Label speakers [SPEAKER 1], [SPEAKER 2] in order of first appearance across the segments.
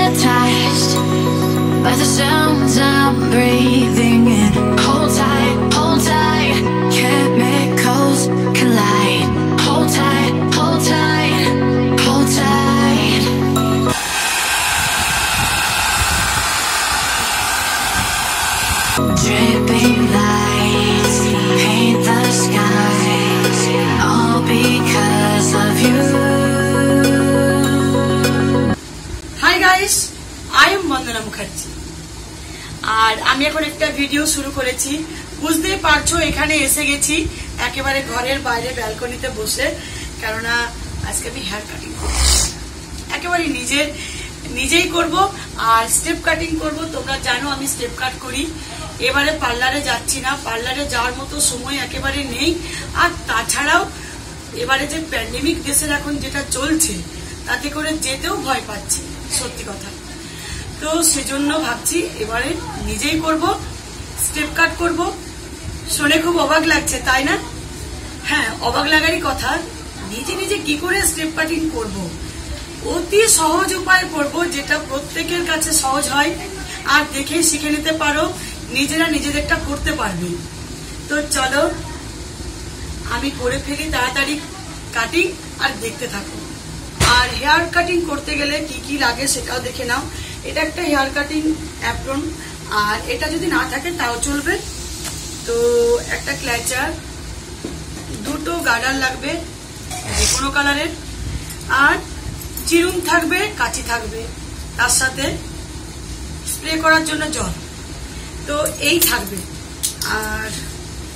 [SPEAKER 1] hypnotized by the sounds I'm breathing in. Hold tight, chemicals collide. Hold tight, hold tight, hold tight. Dripping lights paint the skies, all because of you.
[SPEAKER 2] Hi guys, I am Vandana Mukherjee আর আমি এখন একটা video শুরু করেছি। বুঝতেই পারছো এখানে এসে গেছি একেবারে ঘরের বাইরে ব্যালকনিতে বসে, কারণ আজকে আমি হেয়ার কাটিং করছি। একেবারে নিজেই করব আর স্টেপ কাটিং করব। তোমরা জানো আমি স্টেপ কাট করি। এবারে পার্লারে যাচ্ছি না, পার্লারে যাওয়ার মতো সময় একেবারে নেই। আর তাছাড়াও এবারে যে প্যান্ডেমিক দেশের এখন যেটা চলছে তাতে করে যেতেও ভয় পাচ্ছি, সত্যি কথা। তো সেজন্য ভাবছি এবারে নিজেই করব, স্টেপ কাট করব। শুনে খুব অবাক লাগছে তাই না? হ্যাঁ, অবাক লাগারই কথা। নিজে কি করে স্টেপ কাটিং করব? অতি সহজ উপায় করব, যেটা প্রত্যেকের কাছে সহজ হয় আর দেখেই শিখে নিতে পারো, নিজেরা নিজেদেরটা করতে পারবে। তো চলো আমি করে ফেলি তাড়াতাড়ি কাটিং আর দেখতে থাকো। আর হেয়ার কাটিং করতে গেলে কি কি লাগে সেটাও দেখে নাও। এটা একটা হেয়ার কাটিং অ্যাপ্রন, আর এটা যদি না থাকে তাও চলবে। তো একটা ক্ল্যাচার, দুটো গার্ডার লাগবে যে কোনো কালারের, আর চিরুন থাকবে, কাঁচি থাকবে, তার সাথে স্প্রে করার জন্য জল। তো এই থাকবে। আর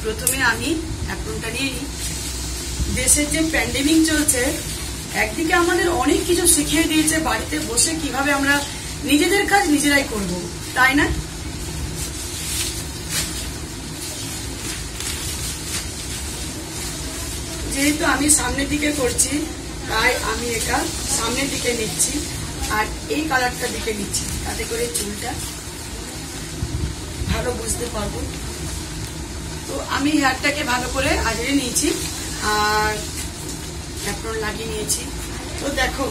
[SPEAKER 2] প্রথমে আমি অ্যাপ্রনটা নিয়ে নিই। দেশের যে প্যান্ডেমিক চলছে, একদিকে আমাদের অনেক কিছু শিখিয়ে দিয়েছে বাড়িতে বসে কিভাবে আমরা নিজেদের কাজ নিজেরাই করব, তাই না? যেহেতু আমি সামনের দিকে করছি তাই আমি এটা সামনের দিকে নিচ্ছি আর এই কালারটা দিকে নিচ্ছি, তাতে করে চুলটা ভালো বুঝতে পারবো। তো আমি হেয়ারটাকে ভালো করে আজরে নিয়েছি আর অ্যাপ্রন লাগিয়ে নিয়েছি। তো দেখো,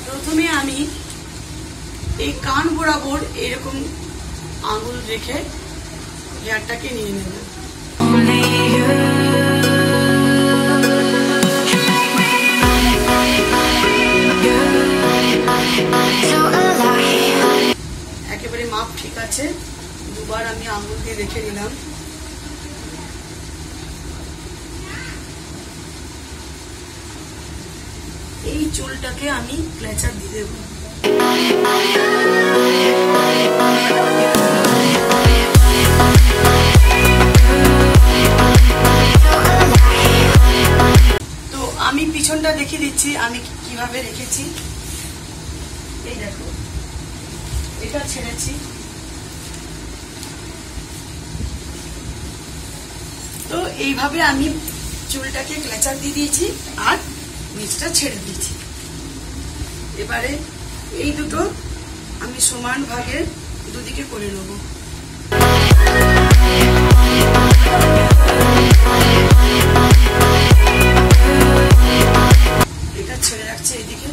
[SPEAKER 2] প্রথমে আমি এই কান বরাবর এরকম আঙুল রেখে হেয়ারটাকে নিয়ে নেব। একেবারে মাপ ঠিক আছে, দুবার আমি আঙুল দিয়ে রেখে নিলাম। এই চুলটাকে আমি ক্ল্যাচার দিয়ে দেব। তো আমি পিছনটা দেখিয়ে দিচ্ছি আমি কিভাবে রেখেছি। এই দেখো, এটা ছেড়েছি। তো এইভাবে আমি চুলটাকে ক্ল্যাচার দিয়ে দিয়েছি আর নিচটা ছেড়ে দিয়েছি। এবারে এই দুটো আমি সমান ভাগে দুদিকে করে নেব। এটা ছেড়ে রাখছে এইদিকে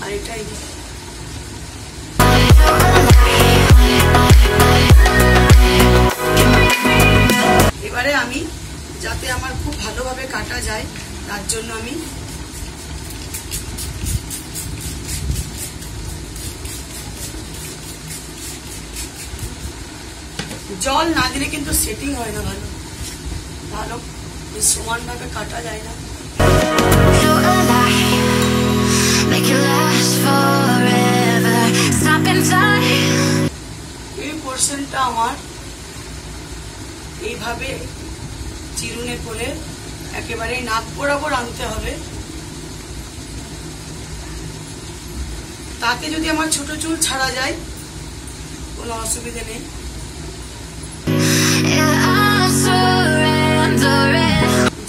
[SPEAKER 2] আর এটা এইদিকে। এবারে আমি যাতে আমার খুব ভালোভাবে কাটা যায় তার জন্য আমি জল না দিলে কিন্তু সেটিং হয় না, ভালো সমানভাবে কাটা যায় না। এই পোর্শনটা আমার এইভাবে চিরুনে করে একেবারে নাক বরাবর আনতে হবে। তাতে যদি আমার ছোট চুল ছাড়া যায় কোনো অসুবিধা নেই।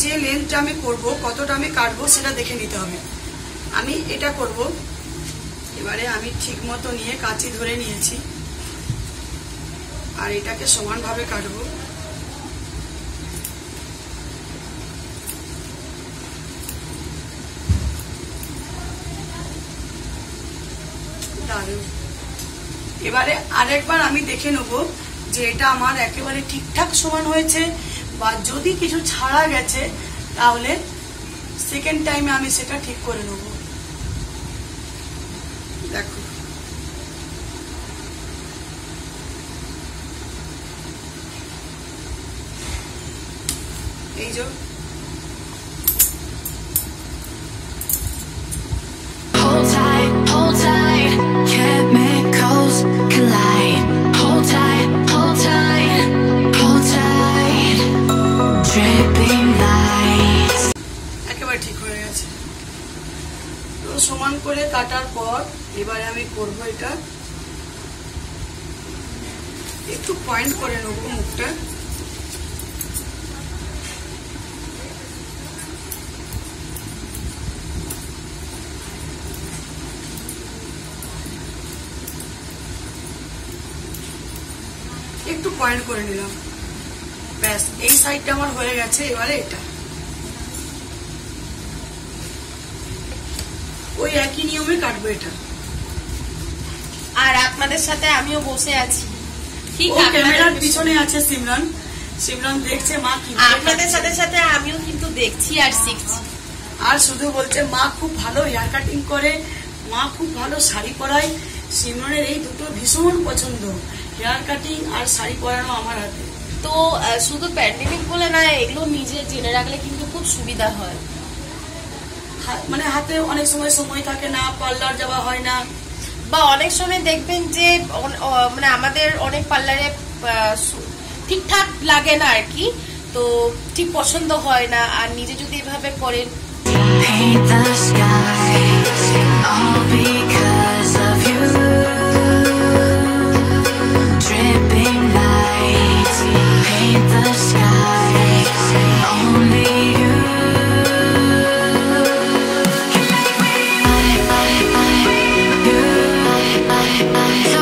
[SPEAKER 2] যে লেন্থটা আমি করব, কতটা আমি কাটবো সেটা দেখে নিতে হবে। আমি এটা করব। এবারে আমি ঠিক মতো নিয়ে কাঁচি ধরে নিয়েছি আর এটাকে সমানভাবে কাটবো। আরো। এবারে আরেকবার আমি দেখে নেব যে এটা আমার একেবারে ঠিকঠাক সমান হয়েছে, বা যদি কিছু ছাড়া গেছে তাহলে সেকেন্ড টাইমে আমি সেটা ঠিক করে নেব। দেখো এই যে
[SPEAKER 1] Hold tight, chemicals collide. Hold tight, dripping lights.
[SPEAKER 2] একেবারে ঠিক হয়ে গেছে। তো সমান করে কাটার পর এবারে আমি করব এটা একটু পয়েন্ট করে নেব মুখটা। একটু পয়েন্ট করে নিলাম, ব্যাস এই সাইডটা আমার হয়ে গেছে। এবারে এটা ওই একই নিয়মে কাটবো এটা।
[SPEAKER 3] আর আপনাদের সাথে আমিও বসে আছি, ঠিক
[SPEAKER 2] ও ক্যামেরার পিছনে আছে সিমরান, সিমরান দেখছে মা কি।
[SPEAKER 3] আপনাদের সাথে সাথে আমিও কিন্তু দেখছি আর শিখছি।
[SPEAKER 2] আর শুধু বলছে মা খুব ভালো হেয়ার কাটিং করে, মা খুব ভালো শাড়ি পরায়। সিমরানের এই দুটো ভীষণ পছন্দ, হেয়ার কাটিং আর শাড়ি পরানো আমার হাতে।
[SPEAKER 3] তো শুধু প্যান্ডেমিক বলে না, এগুলো নিজে জেনে রাখলে কিন্তু খুব সুবিধা হয়।
[SPEAKER 2] মানে হাতে অনেক সময় থাকে না, পার্লার যাওয়া হয় না,
[SPEAKER 3] বা অনেক সময় দেখবেন যে মানে আমাদের অনেক পার্লারে ঠিকঠাক লাগে না আর কি, তো ঠিক পছন্দ হয় না। আর নিজে যদি এভাবে করেন,
[SPEAKER 1] Paint the sky, all because of you. Dripping lights, paint the sky, only you. So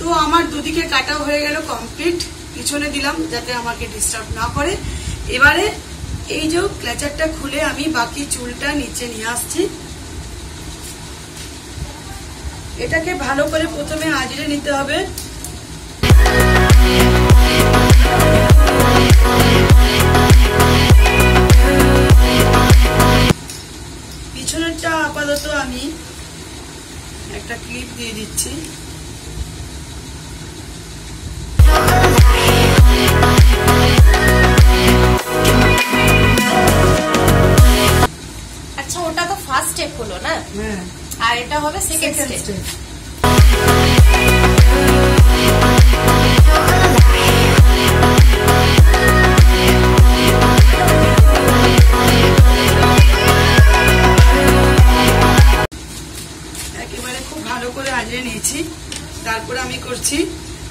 [SPEAKER 2] তো আমার দুদিকে কাটা হয়ে গেল কমপ্লিট। পিছনে দিলাম যাতে আমাকে ডিস্টার্ব না করে। এবারে এই যে ক্ল্যাচারটা খুলে আমি বাকি চুলটা নিচে নিয়ে আসছি। এটাকে ভালো করে প্রথমে আঁচড়ে নিতে হবে। পিছনেরটা আপাতত আমি একটা ক্লিপ দিয়ে দিচ্ছি।
[SPEAKER 3] আচ্ছা ওটা তো ফার্স্ট স্টেপ হলো না, আর এটা হবে সেকেন্ড স্টেপ।
[SPEAKER 2] একেবারে খুব ভালো করে আঁচড়ে নিয়েছি। তারপরে আমি করছি,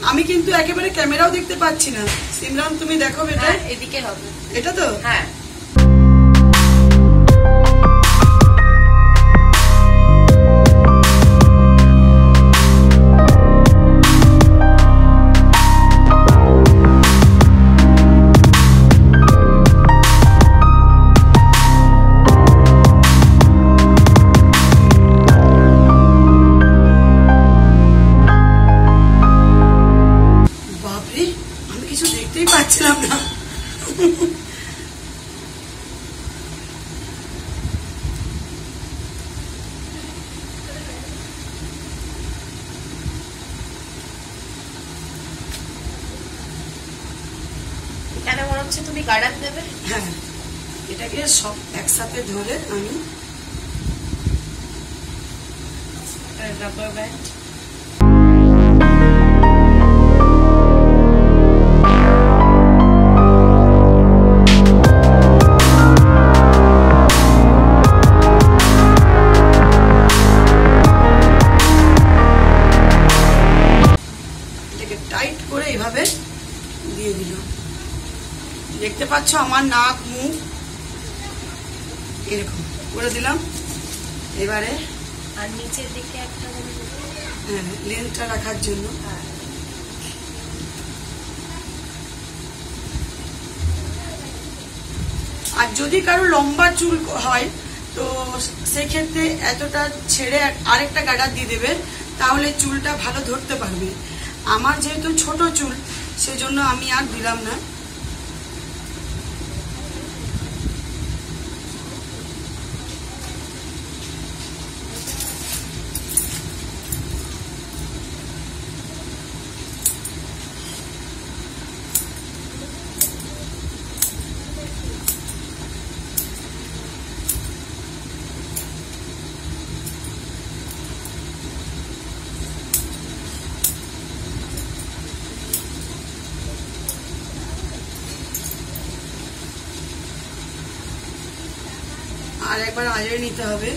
[SPEAKER 2] আমি কিন্তু একেবারে ক্যামেরাও দেখতে পাচ্ছি না। সিমরান তুমি দেখো বেটা,
[SPEAKER 3] এদিকে হবে
[SPEAKER 2] এটা তো
[SPEAKER 3] হ্যাঁ।
[SPEAKER 2] বাপরে, আমি কিছু দেখতেই পাচ্ছিলাম না।
[SPEAKER 3] এখানে মনে হচ্ছে তুমি গার্ডার দেবে।
[SPEAKER 2] হ্যাঁ, এটাকে সব একসাথে ধরে আমি
[SPEAKER 3] রাবার ব্যান্ড
[SPEAKER 2] এটাকে টাইট করে এইভাবে দিয়ে দিলাম। দেখতে পাচ্ছ আমার নাক মুখ এরকম করে দিলাম। এবারে
[SPEAKER 3] আর নিচের দিকে একটা
[SPEAKER 2] লেন্থটা রাখার জন্য আর যদি কারো লম্বা চুল হয় তো সেক্ষেত্রে এতটা ছেড়ে আরেকটা গার্ডার দিয়ে দেবে, তাহলে চুলটা ভালো ধরতে পারবে। আমার যেহেতু ছোট চুল সেজন্য আমি আর দিলাম না। আর একবার আঁচড়ে নিতে হবে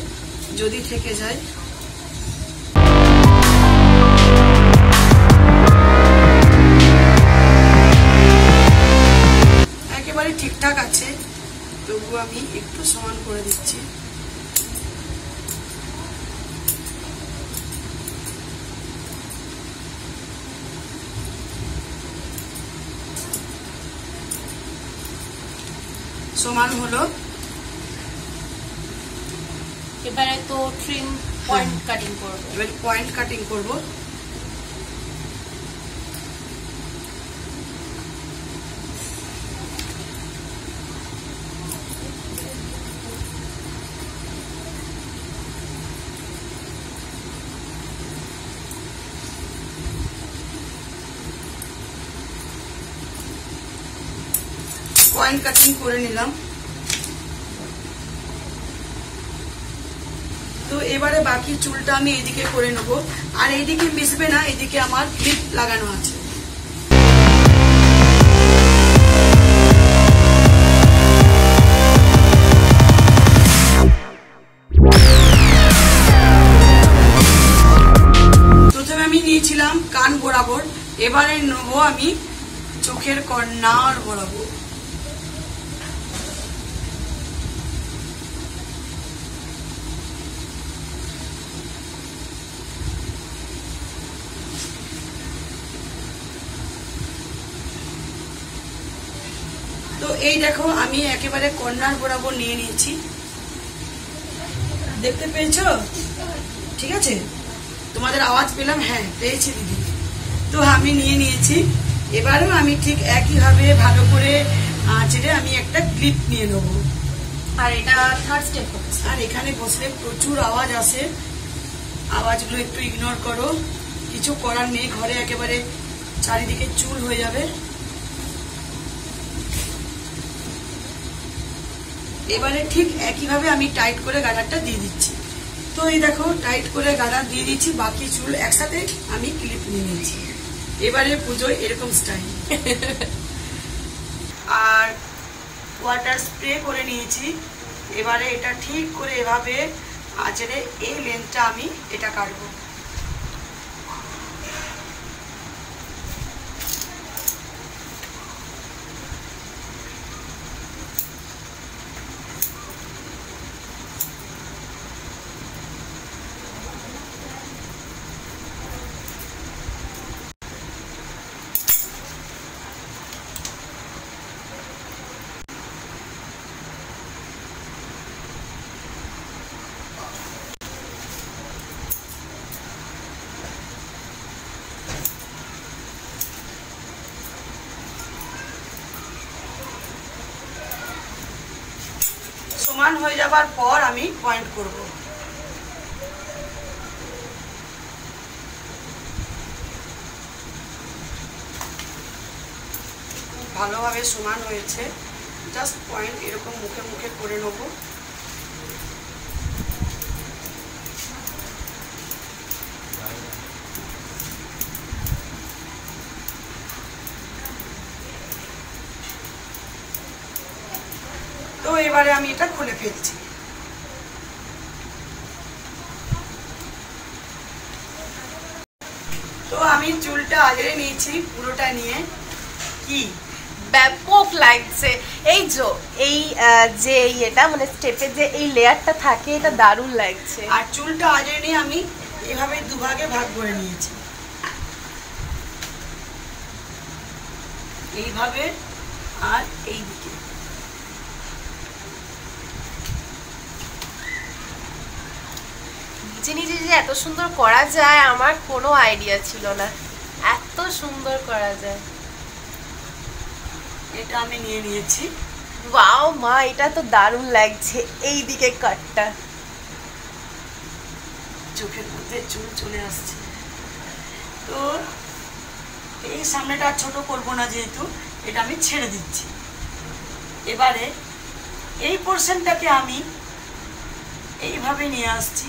[SPEAKER 2] যদি থেকে যায়। একেবারে ঠিকঠাক আছে, তবু আমি একটু সমান করে দিচ্ছি। সমান হলো।
[SPEAKER 3] এবারে তো ট্রিম পয়েন্ট কাটিং করব।
[SPEAKER 2] এবারে পয়েন্ট কাটিং করব। পয়েন্ট কাটিং করে নিলাম। তো এবারে বাকি চুলটা আমি এইদিকে করে নেব। আর এইদিকে মিশবে না, এদিকে আমার ক্লিপ লাগানো আছে। প্রথমে আমি নিয়েছিলাম কান বরাবর, এবারে নেব আমি চোখের কর্নার বরাবর। তো এই দেখো আমি একেবারে কর্নার বরাবর নিয়ে নিয়েছি, দেখতে পেয়েছো? ঠিক আছে, তোমাদের আওয়াজ পেলাম? হ্যাঁ পেয়েছি দিদি। তো আমি নিয়ে নিয়েছি। এবারেও আমি ঠিক একইভাবে ভালো করে আঁচড়ে আমি একটা ক্লিপ নিয়ে নেবো।
[SPEAKER 3] আর এটা থার্ড স্টেপ হচ্ছে।
[SPEAKER 2] আর এখানে বসলে প্রচুর আওয়াজ আসে, আওয়াজগুলো একটু ইগনোর করো, কিছু করার নেই। ঘরে একেবারে চারিদিকে চুল হয়ে যাবে। এবারে ঠিক একইভাবে আমি টাইট করে গার্ডারটা দিয়ে দিচ্ছি। তো এই দেখো টাইট করে গার্ডার দিয়ে দিচ্ছি, বাকি চুল একসাথে আমি ক্লিপ নিয়ে নিয়েছি। এবারে পুজোয় এরকম স্টাইল। আর ওয়াটার স্প্রে করে নিয়েছি। এবারে এটা ঠিক করে এভাবে আঁচড়ে এই লেন্থটা আমি এটা কাটবো। সমান হয়ে যাবার পর আমি পয়েন্ট করব। ভালোভাবে সমান হয়েছে, জাস্ট পয়েন্ট এরকম মুখে মুখে করে নেব। তো এবারে আমি এটা খুলে ফেলছি। তো আমি চুলটা আজরে নিয়েছি পুরোটা নিয়ে। কি
[SPEAKER 3] ব্যাপক লাগছে। এই যে এটা মানে স্টেপে যে এই লেয়ারটা থাকে, এটা দারুণ লাগছে।
[SPEAKER 2] আর চুলটা আজরে নিয়ে আমি এভাবে দুভাগে ভাগ করে নিয়েছি, এইভাবে আর এই দিকে।
[SPEAKER 3] নিজে নিজে যে এত সুন্দর করা যায় আমার কোনো আইডিয়া ছিল না, এত সুন্দর করা যায়।
[SPEAKER 2] এটা আমি নিয়ে নিয়েছি।
[SPEAKER 3] ওয়াও মা, এটা তো দারুণ লাগছে। এই দিকে কাটটা,
[SPEAKER 2] চোখের মধ্যে চুল চলে আসছে। তো এই সামনেটা ছোট করবো না, যেহেতু এটা আমি ছেড়ে দিচ্ছি। এবারে এই পোর্শনটাকে আমি এইভাবে নিয়ে আসছি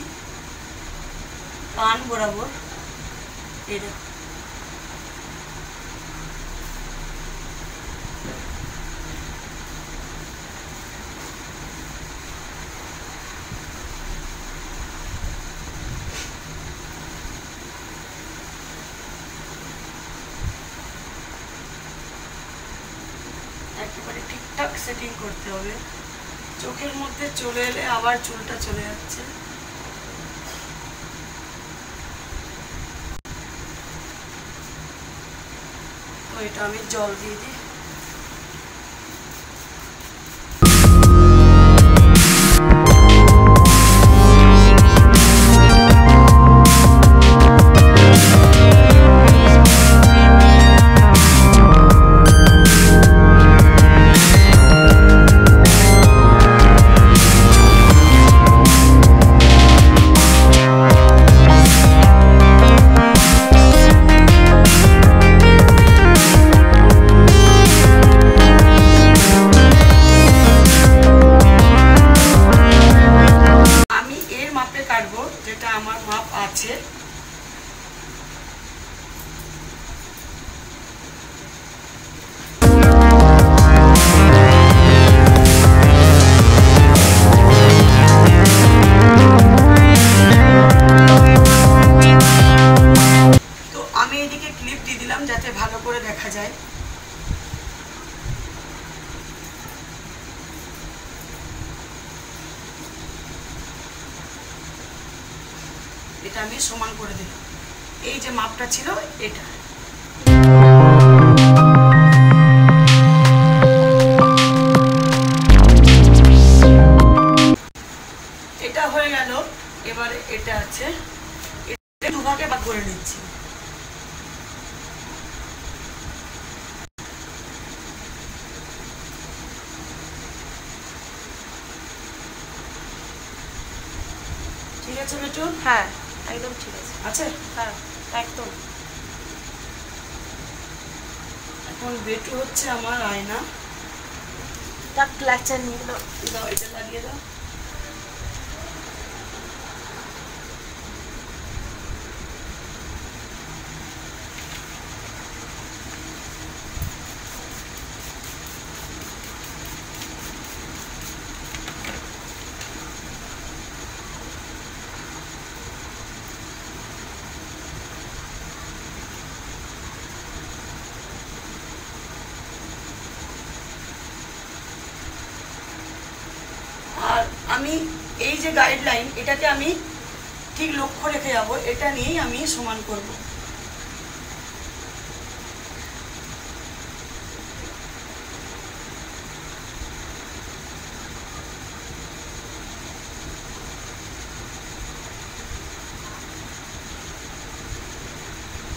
[SPEAKER 2] কান বরাবর। এই দেখো, একেবারে ঠিকঠাক সেটিং করতে হবে। চোখের মধ্যে চলে এলে আবার চুলটা চলে যাচ্ছে। তো এটা আমি জল দিয়ে দিই। যেটা আমার মাপ আছে। তো আমি এদিকে ক্লিপ দিয়ে দিলাম যাতে ভালো করে দেখা যায়। এটা আমি সমান করে দিলাম। এই যে মাপটা ছিল এটা। এটা হয়ে গেল। এবারে এটা আছে, এটা দুভাগে ভাগ করে নিচ্ছি। ঠিক আছে বেটু?
[SPEAKER 3] হ্যাঁ একদম ঠিক আছে।
[SPEAKER 2] আছে?
[SPEAKER 3] হ্যাঁ একদম।
[SPEAKER 2] এখন বেটু হচ্ছে আমার আয়না।
[SPEAKER 3] টাক লাচা নিয়ে নাও,
[SPEAKER 2] দাও, এটা লাগিয়ে দাও। আর আমি এই যে গাইডলাইন, এটাকে আমি ঠিক লক্ষ্য রেখে যাব। এটা নিয়েই আমি সমান করব।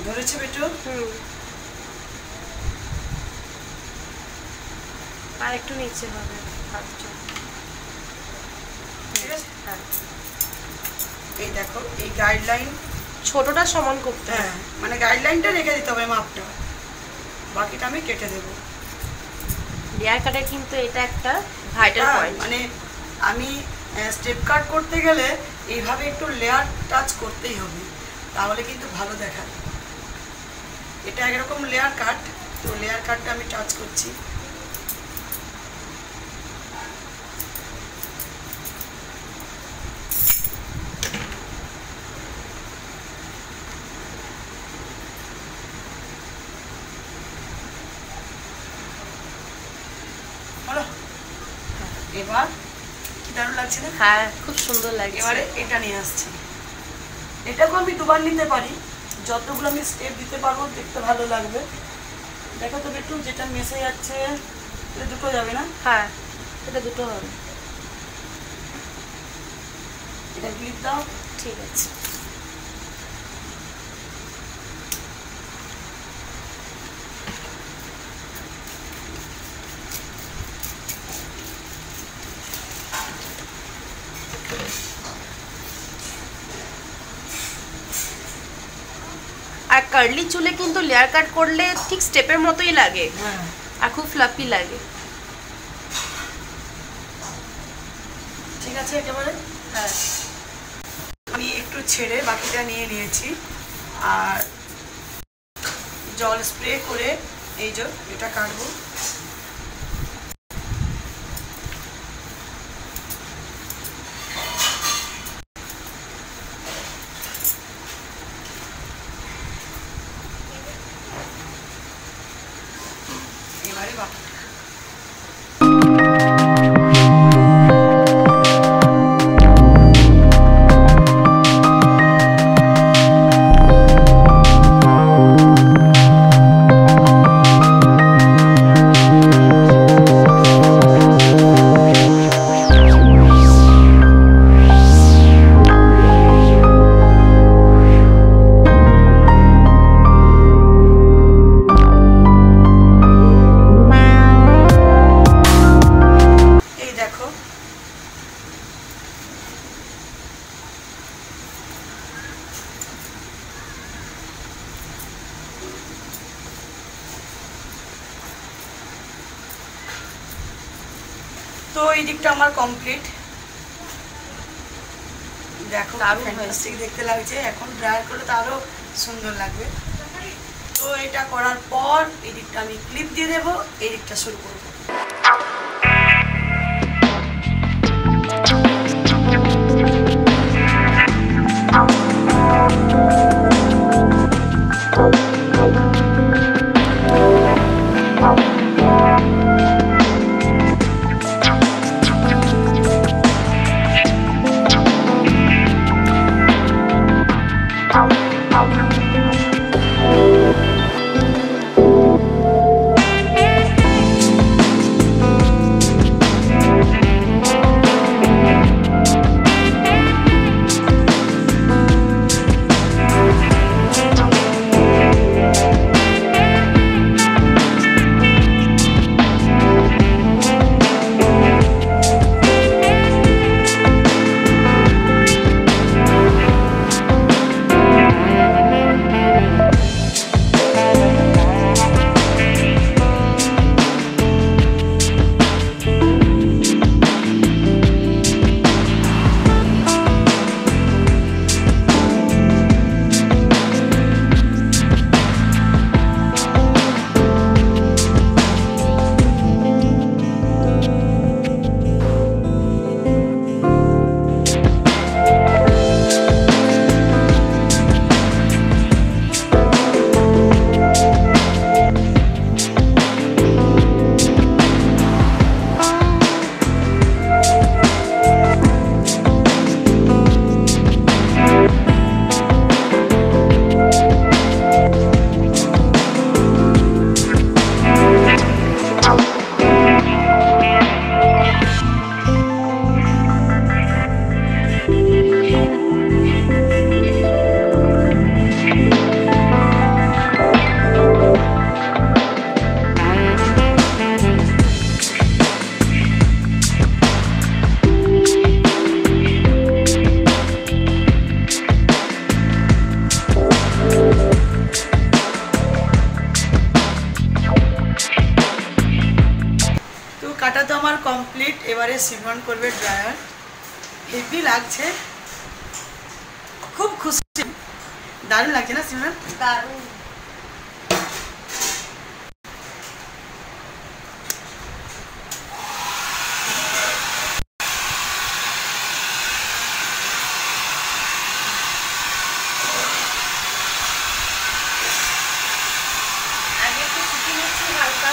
[SPEAKER 2] ধরেছে বেটু?
[SPEAKER 3] আর একটু নিচে হবে।
[SPEAKER 2] এই দেখো, এই গাইডলাইন
[SPEAKER 3] ছোটটা সমান করতে হবে।
[SPEAKER 2] হ্যাঁ, মানে গাইডলাইনটা রেখে দিতে হবে, মাপটা। বাকিটা আমি কেটে দেব।
[SPEAKER 3] লেয়ার কাটে কিন্তু এটা একটা ভাইটাল পয়েন্ট।
[SPEAKER 2] মানে আমি স্টেপ কাট করতে গেলে এইভাবে একটু লেয়ার টাচ করতেই হবে, তাহলে কিন্তু ভালো দেখায়। এটা একরকম লেয়ার কাট, তো লেয়ার কাটটা আমি টাচ করছি। এবার কি দারুণ লাগছে না?
[SPEAKER 3] হ্যাঁ খুব সুন্দর লাগছে।
[SPEAKER 2] এবারে এটা নিয়ে আসছি। এটাকেও আমি দুবার নিতে পারি, যতগুলো আমি স্টেপ দিতে পারবো দেখতে ভালো লাগবে। দেখো তো একটু, যেটা মেশে যাচ্ছে এটা দুটো যাবে না?
[SPEAKER 3] হ্যাঁ এটা দুটো হবে।
[SPEAKER 2] এটা ক্লিপ দাও।
[SPEAKER 3] ঠিক আছে।
[SPEAKER 4] আর কার্লি চুলে কিন্তু লেয়ার কাট করলে ঠিক স্টেপের মতোই লাগে,
[SPEAKER 2] হ্যাঁ
[SPEAKER 4] আর খুব ফ্লাফি লাগে।
[SPEAKER 2] ঠিক আছে একেবারে।
[SPEAKER 4] হ্যাঁ,
[SPEAKER 2] আমি একটু ছেড়ে বাকিটা নিয়ে নিয়েছি, আর জল স্প্রে করে এই যে এটা কাটবো। এবারে বাকি তো এই দিকটা আমার কমপ্লিট। দেখো
[SPEAKER 4] দারুণ
[SPEAKER 2] ফ্যান্টাস্টিক দেখতে লাগছে, এখন ড্রায়ার করলে তো আরো সুন্দর লাগবে। তো এটা করার পর এই দিকটা আমি ক্লিপ দিয়ে দেবো, এই দিকটা শুরু করবো। কাটা তো আমার কমপ্লিট। এবারে সিমন করবে ড্রায়ার। হেভি লাগছে, খুব খুশি, দারুণ লাগছে না সিমন?
[SPEAKER 3] দারুণ। আগে একটু ছুটি নিচ্ছি হালকা,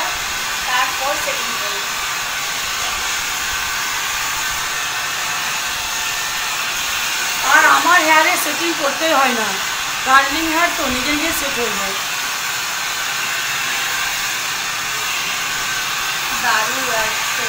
[SPEAKER 3] তারপর সেটিং করবো।
[SPEAKER 2] আর আমার হেয়ারে সেটিং করতে হয় না, কার্লিং হেয়ার তো নিজে নিজে সেট হয়ে যায়।
[SPEAKER 3] দারুণ লাগছে।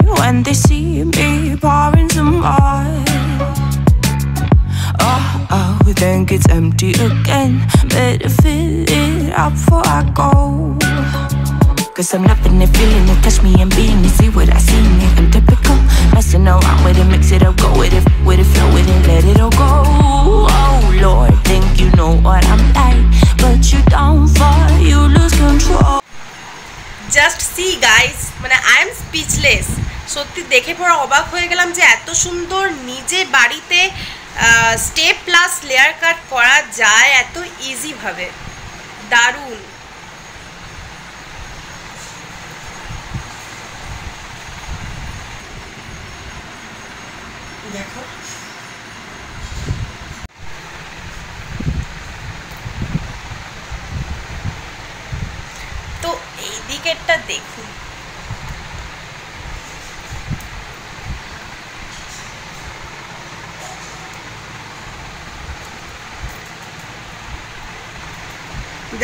[SPEAKER 1] when they see me pouring some more. Oh, then gets empty again. Better fill it up before I go. Cause I'm loving it, feeling it, touch me and being it. See what I see in it, I'm typical. Messing around with it, mix it up, go with it, flow with it, let it all go. Oh Lord, think you know what I'm like, but you don't fall, you lose control.
[SPEAKER 4] Just see guys, মানে I am speechless. সত্যি দেখে পরে অবাক হয়ে গেলাম যে এত সুন্দর নিজে বাড়িতে স্টেপ প্লাস লেয়ার কাট করা যায় এত ইজিভাবে। দারুণ।
[SPEAKER 2] দেখো
[SPEAKER 4] তো এই দিকেরটা দেখুন,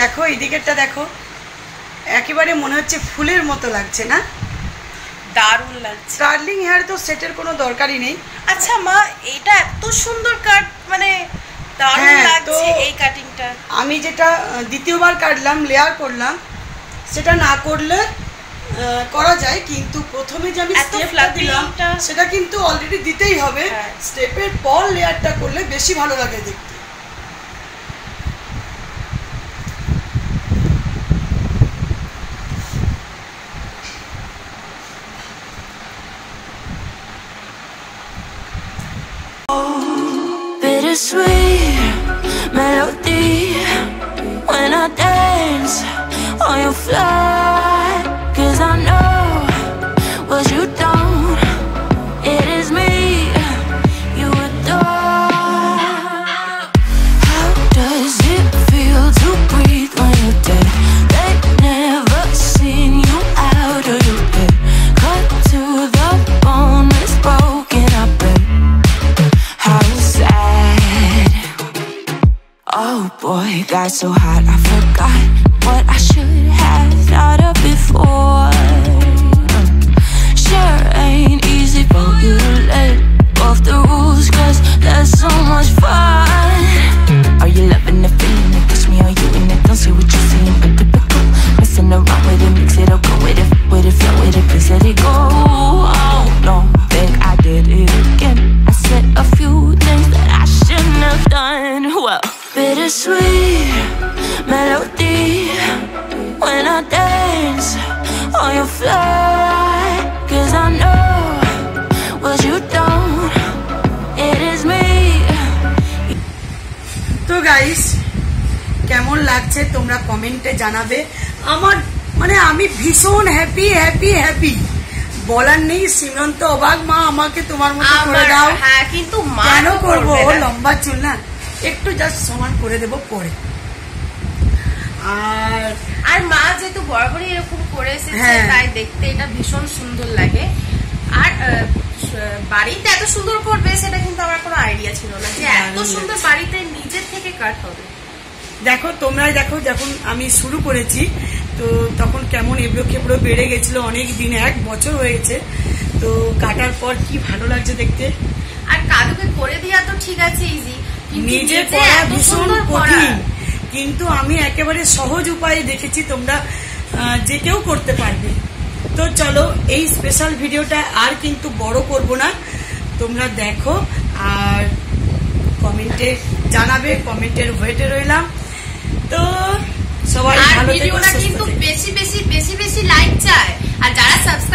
[SPEAKER 2] দেখো এই দিকেরটা দেখো, একেবারে মনে হচ্ছে ফুলের মতো লাগছে না?
[SPEAKER 4] দারুণ লাগছে।
[SPEAKER 2] কার্লিং হেয়ার তো সেটের কোনো দরকারই নেই।
[SPEAKER 4] আচ্ছা মা, এটা এত সুন্দর কাট, মানে দারুণ লাগছে এই কাটিংটা।
[SPEAKER 2] আমি যেটা দ্বিতীয়বার কাটলাম, লেয়ার করলাম, সেটা না করলে করা যায়, কিন্তু প্রথমে যে আমি স্টেপটা দিলাম সেটা কিন্তু অলরেডি দিতেই হবে। স্টেপের পর লেয়ারটা করলে বেশি ভালো লাগে দেখতে।
[SPEAKER 1] Bittersweet melody when I dance on your fly, 'cause I know what you don't, it is me you adore. How does it feel to breathe when you're dead? They never seen you out of your bed, cut to the bone, it's broken, I bet. How sad. Oh boy, got so hot I forgot what I should have thought of before. Sure ain't easy for you to let off the rules, 'cause there's so much fun. Are you loving the feeling it? Touch me, are you in it? Don't say what you're seeing, but typical. Messing around with it, mix it up, go with it, flow with it, please let it go. Oh no, think I did it again. I said a few things that I shouldn't have done. Well, bittersweet melody when I dance on your fly, 'cause I know what you don't, it is me.
[SPEAKER 2] তো guys, কেমন লাগছে তোমরা কমেন্টে জানাবে। আমার মানে আমি ভীষণ হ্যাপি হ্যাপি হ্যাপি, বলার নেই। সিমরন তো অবাক, মা আমাকে তোমার মতো করে দাও।
[SPEAKER 4] হ্যাঁ, কিন্তু মা
[SPEAKER 2] কেন করবো, ও লম্বা চুল না, একটু জাস্ট সমান করে দেবো পরে।
[SPEAKER 4] আর মা যেহেতু বরাবরই এরকম করে এসেছে, তাই দেখতে এটা ভীষণ সুন্দর লাগে। আর বাড়িতে এত সুন্দর করবে সেটা কিন্তু আমার কোনো আইডিয়া ছিল না যে এত সুন্দর বাড়িতে নিজের থেকে কাট হবে।
[SPEAKER 2] দেখো তোমরাই দেখো, যখন আমি শুরু করেছি তো তখন কেমন এবড়ো খেবড়ো বেড়ে গেছিল, অনেক দিন, 1 বছর হয়ে গেছে। তো কাটার পর কি ভালো লাগছে দেখতে।
[SPEAKER 3] আর কাদুকে করে দেওয়া তো ঠিক আছে ইজি,
[SPEAKER 2] নিজে করা ভীষণ কঠিন, কিন্তু আমি একেবারে সহজ উপায়ে দেখেছি, তোমরা যে কেউ করতে পারবে। তো চলো, এই স্পেশাল ভিডিওটা আর কিন্তু বড় করব না, তোমরা দেখো আর কমেন্টে জানাবে, কমেন্টের ওয়েটে রইলাম। তো সবাই ভালো থেকো,
[SPEAKER 3] ভিডিওটা কিন্তু বেশি বেশি বেশি বেশি লাইক চায়, আর যারা সাবস্ক্রাইব